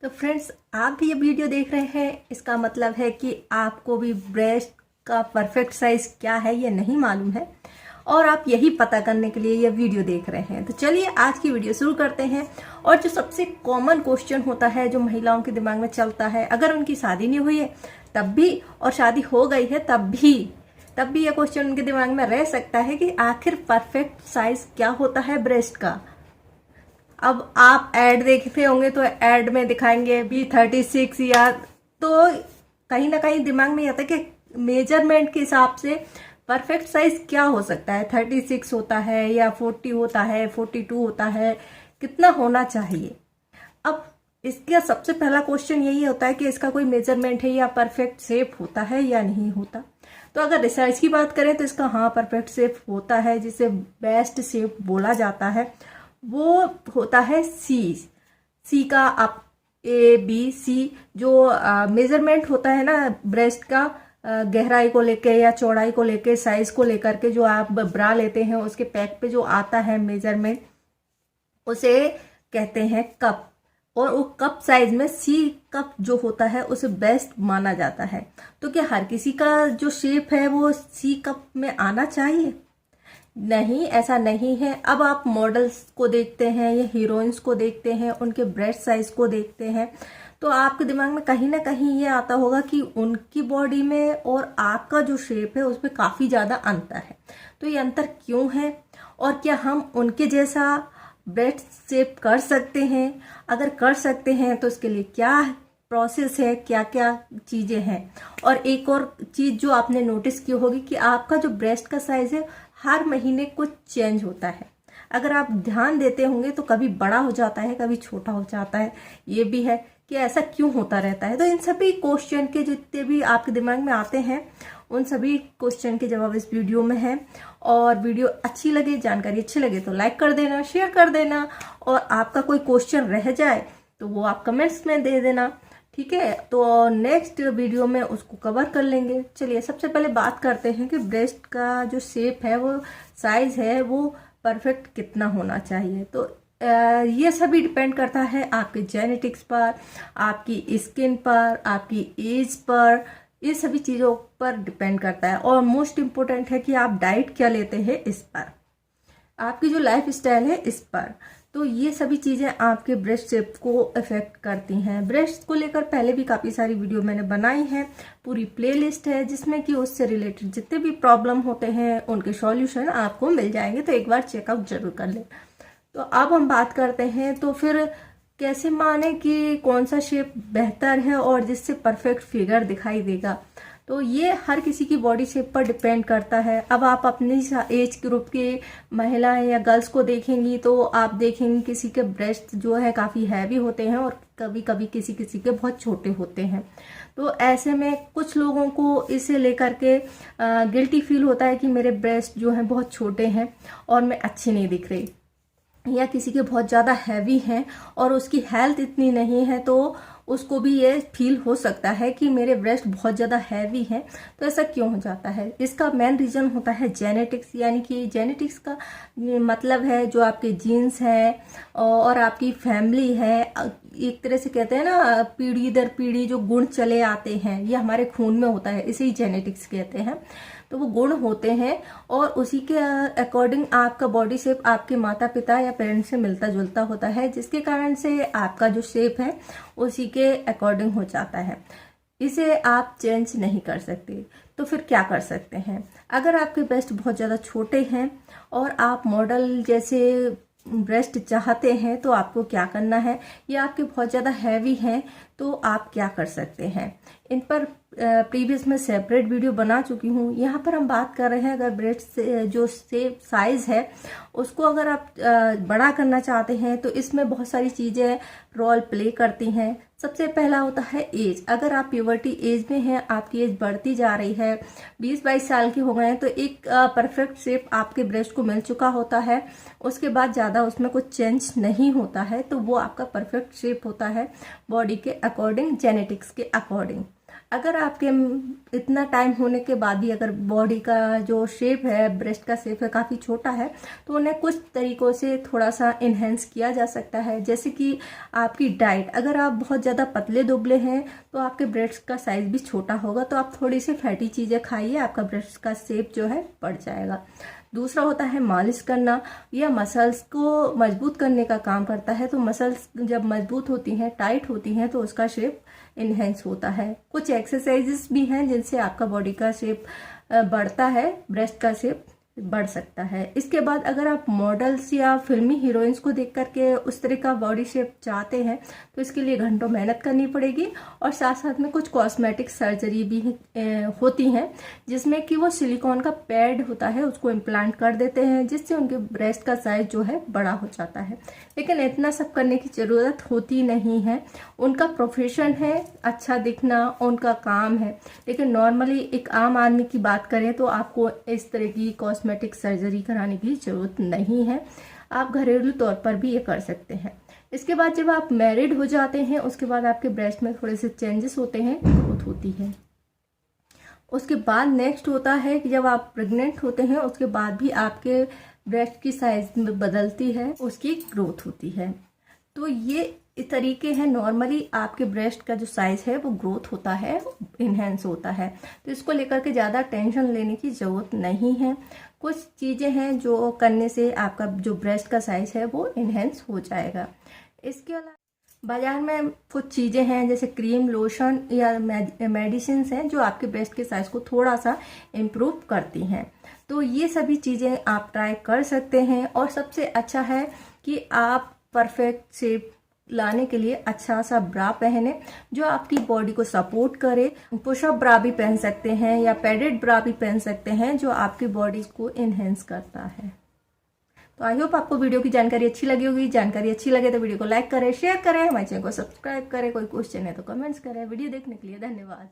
तो फ्रेंड्स, आप भी ये वीडियो देख रहे हैं, इसका मतलब है कि आपको भी ब्रेस्ट का परफेक्ट साइज क्या है ये नहीं मालूम है और आप यही पता करने के लिए ये वीडियो देख रहे हैं। तो चलिए आज की वीडियो शुरू करते हैं। और जो सबसे कॉमन क्वेश्चन होता है जो महिलाओं के दिमाग में चलता है, अगर उनकी शादी नहीं हुई है तब भी और शादी हो गई है तब भी ये क्वेश्चन उनके दिमाग में रह सकता है कि आखिर परफेक्ट साइज क्या होता है ब्रेस्ट का। अब आप ऐड देखते होंगे तो ऐड में दिखाएंगे B36 या, तो कहीं ना कहीं दिमाग में आता है कि मेजरमेंट के हिसाब से परफेक्ट साइज क्या हो सकता है। 36 होता है या 40 होता है, 42 होता है, कितना होना चाहिए। अब इसका सबसे पहला क्वेश्चन यही होता है कि इसका कोई मेजरमेंट है या परफेक्ट शेप होता है या नहीं होता। तो अगर रिसर्च की बात करें तो इसका हाँ परफेक्ट शेप होता है, जिसे बेस्ट शेप बोला जाता है। वो होता है सी का, आप ABC जो मेजरमेंट होता है ना ब्रेस्ट का, गहराई को लेके या चौड़ाई को लेके, साइज को लेकर के जो आप ब्रा लेते हैं उसके पैक पे जो आता है मेजरमेंट, उसे कहते हैं कप। और वो कप साइज में C कप जो होता है उसे बेस्ट माना जाता है। तो क्या हर किसी का जो शेप है वो C कप में आना चाहिए? नहीं, ऐसा नहीं है। अब आप मॉडल्स को देखते हैं या हीरोइंस को देखते हैं, उनके ब्रेस्ट साइज को देखते हैं, तो आपके दिमाग में कहीं ना कहीं ये आता होगा कि उनकी बॉडी में और आपका जो शेप है उसमें काफ़ी ज़्यादा अंतर है। तो ये अंतर क्यों है और क्या हम उनके जैसा ब्रेस्ट शेप कर सकते हैं? अगर कर सकते हैं तो इसके लिए क्या प्रोसेस है, क्या क्या चीज़ें हैं। और एक और चीज़ जो आपने नोटिस की होगी कि आपका जो ब्रेस्ट का साइज है हर महीने कुछ चेंज होता है। अगर आप ध्यान देते होंगे तो कभी बड़ा हो जाता है, कभी छोटा हो जाता है। ये भी है कि ऐसा क्यों होता रहता है। तो इन सभी क्वेश्चन के जितने भी आपके दिमाग में आते हैं उन सभी क्वेश्चन के जवाब इस वीडियो में है। और वीडियो अच्छी लगे, जानकारी अच्छी लगे तो लाइक कर देना, शेयर कर देना, और आपका कोई क्वेश्चन रह जाए तो वो आप कमेंट्स में दे देना, ठीक है। तो नेक्स्ट वीडियो में उसको कवर कर लेंगे। चलिए सबसे पहले बात करते हैं कि ब्रेस्ट का जो शेप है, वो साइज है, वो परफेक्ट कितना होना चाहिए। तो ये सभी डिपेंड करता है आपके जेनेटिक्स पर, आपकी स्किन पर, आपकी एज पर, ये सभी चीज़ों पर डिपेंड करता है। और मोस्ट इम्पोर्टेंट है कि आप डाइट क्या लेते हैं इस पर, आपकी जो लाइफ स्टाइल है इस पर। तो ये सभी चीज़ें आपके ब्रेस्ट शेप को अफेक्ट करती हैं। ब्रेस्ट को लेकर पहले भी काफ़ी सारी वीडियो मैंने बनाई है, पूरी प्लेलिस्ट है जिसमें कि उससे रिलेटेड जितने भी प्रॉब्लम होते हैं उनके सॉल्यूशन आपको मिल जाएंगे, तो एक बार चेकआउट जरूर कर लें। तो अब हम बात करते हैं तो फिर कैसे माने कि कौन सा शेप बेहतर है और जिससे परफेक्ट फिगर दिखाई देगा। तो ये हर किसी की बॉडी शेप पर डिपेंड करता है। अब आप अपनी एज ग्रुप के महिलाएं या गर्ल्स को देखेंगी तो आप देखेंगे किसी के ब्रेस्ट जो है काफ़ी हैवी होते हैं और कभी कभी किसी किसी के बहुत छोटे होते हैं। तो ऐसे में कुछ लोगों को इसे लेकर के गिल्टी फील होता है कि मेरे ब्रेस्ट जो हैं बहुत छोटे हैं और मैं अच्छी नहीं दिख रही, या किसी के बहुत ज़्यादा हैवी हैं और उसकी हेल्थ इतनी नहीं है तो उसको भी ये फील हो सकता है कि मेरे ब्रेस्ट बहुत ज़्यादा हैवी हैं। तो ऐसा क्यों हो जाता है? इसका मेन रीज़न होता है जेनेटिक्स। यानी कि जेनेटिक्स का मतलब है जो आपके जीन्स हैं और आपकी फैमिली है। एक तरह से कहते हैं ना, पीढ़ी दर पीढ़ी जो गुण चले आते हैं ये हमारे खून में होता है, इसे ही जेनेटिक्स कहते हैं। तो वो गुण होते हैं और उसी के अकॉर्डिंग आपका बॉडी शेप आपके माता पिता या पेरेंट्स से मिलता जुलता होता है, जिसके कारण से आपका जो शेप है उसी के अकॉर्डिंग हो जाता है। इसे आप चेंज नहीं कर सकते। तो फिर क्या कर सकते हैं? अगर आपके ब्रेस्ट बहुत ज़्यादा छोटे हैं और आप मॉडल जैसे ब्रेस्ट चाहते हैं तो आपको क्या करना है, या आपके बहुत ज़्यादा हैवी हैं तो आप क्या कर सकते हैं। इन पर प्रीवियस में सेपरेट वीडियो बना चुकी हूँ। यहाँ पर हम बात कर रहे हैं अगर ब्रेस्ट से जो शेप साइज है उसको अगर आप बड़ा करना चाहते हैं तो इसमें बहुत सारी चीज़ें रोल प्ले करती हैं। सबसे पहला होता है एज। अगर आप प्यूबर्टी एज में हैं, आपकी एज बढ़ती जा रही है, 20-22 साल के हो गए हैं, तो एक परफेक्ट शेप आपके ब्रेस्ट को मिल चुका होता है। उसके बाद ज़्यादा उसमें कुछ चेंज नहीं होता है, तो वो आपका परफेक्ट शेप होता है बॉडी के अकॉर्डिंग, जेनेटिक्स के अकॉर्डिंग। अगर आपके इतना टाइम होने के बाद भी अगर बॉडी का जो शेप है, ब्रेस्ट का शेप है, काफ़ी छोटा है, तो उन्हें कुछ तरीकों से थोड़ा सा इन्हेंस किया जा सकता है। जैसे कि आपकी डाइट, अगर आप बहुत ज़्यादा पतले दुबले हैं तो आपके ब्रेस्ट का साइज भी छोटा होगा, तो आप थोड़ी सी फैटी चीज़ें खाइए, आपका ब्रेस्ट का शेप जो है बढ़ जाएगा। दूसरा होता है मालिश करना। यह मसल्स को मजबूत करने का काम करता है। तो मसल्स जब मजबूत होती हैं, टाइट होती हैं, तो उसका शेप इन्हेंस होता है। कुछ एक्सरसाइजेस भी हैं जिनसे आपका बॉडी का शेप बढ़ता है, ब्रेस्ट का शेप बढ़ सकता है। इसके बाद अगर आप मॉडल्स या फिल्मी हीरोइंस को देख करके उस तरह का बॉडी शेप चाहते हैं तो इसके लिए घंटों मेहनत करनी पड़ेगी, और साथ साथ में कुछ कॉस्मेटिक सर्जरी भी होती हैं जिसमें कि वो सिलिकॉन का पैड होता है उसको इम्प्लांट कर देते हैं, जिससे उनके ब्रेस्ट का साइज जो है बड़ा हो जाता है। लेकिन इतना सब करने की ज़रूरत होती नहीं है। उनका प्रोफेशन है अच्छा दिखना, उनका काम है। लेकिन नॉर्मली एक आम आदमी की बात करें तो आपको इस तरह की कॉस्मेटिक सर्जरी कराने की जरूरत नहीं है। आप घरेलू तौर पर भी ये कर सकते हैं। इसके बाद जब आप मैरिड हो जाते हैं उसके बाद आपके ब्रेस्ट में थोड़े से चेंजेस होते हैं, ग्रोथ होती है। उसके बाद नेक्स्ट होता है कि जब आप प्रेग्नेंट होते हैं उसके बाद भी आपके ब्रेस्ट की साइज में बदलती है, उसकी ग्रोथ होती है। तो ये इस तरीके हैं। नॉर्मली आपके ब्रेस्ट का जो साइज है वो ग्रोथ होता है, इन्हेंस होता है। तो इसको लेकर के ज़्यादा टेंशन लेने की ज़रूरत नहीं है। कुछ चीज़ें हैं जो करने से आपका जो ब्रेस्ट का साइज है वो इन्हेंस हो जाएगा। इसके अलावा बाजार में कुछ चीज़ें हैं जैसे क्रीम, लोशन या मेडिसिन हैं जो आपके ब्रेस्ट के साइज को थोड़ा सा इम्प्रूव करती हैं। तो ये सभी चीज़ें आप ट्राई कर सकते हैं। और सबसे अच्छा है कि आप परफेक्ट शेप लाने के लिए अच्छा सा ब्रा पहने जो आपकी बॉडी को सपोर्ट करे। पुशअप ब्रा भी पहन सकते हैं या पैडेड ब्रा भी पहन सकते हैं जो आपकी बॉडी को इन्हेंस करता है। तो आई होप आपको वीडियो की जानकारी अच्छी लगी होगी। जानकारी अच्छी लगे तो वीडियो को लाइक करें, शेयर करें, हमारे चैनल को सब्सक्राइब करें। कोई क्वेश्चन है तो कमेंट्स करें। वीडियो देखने के लिए धन्यवाद।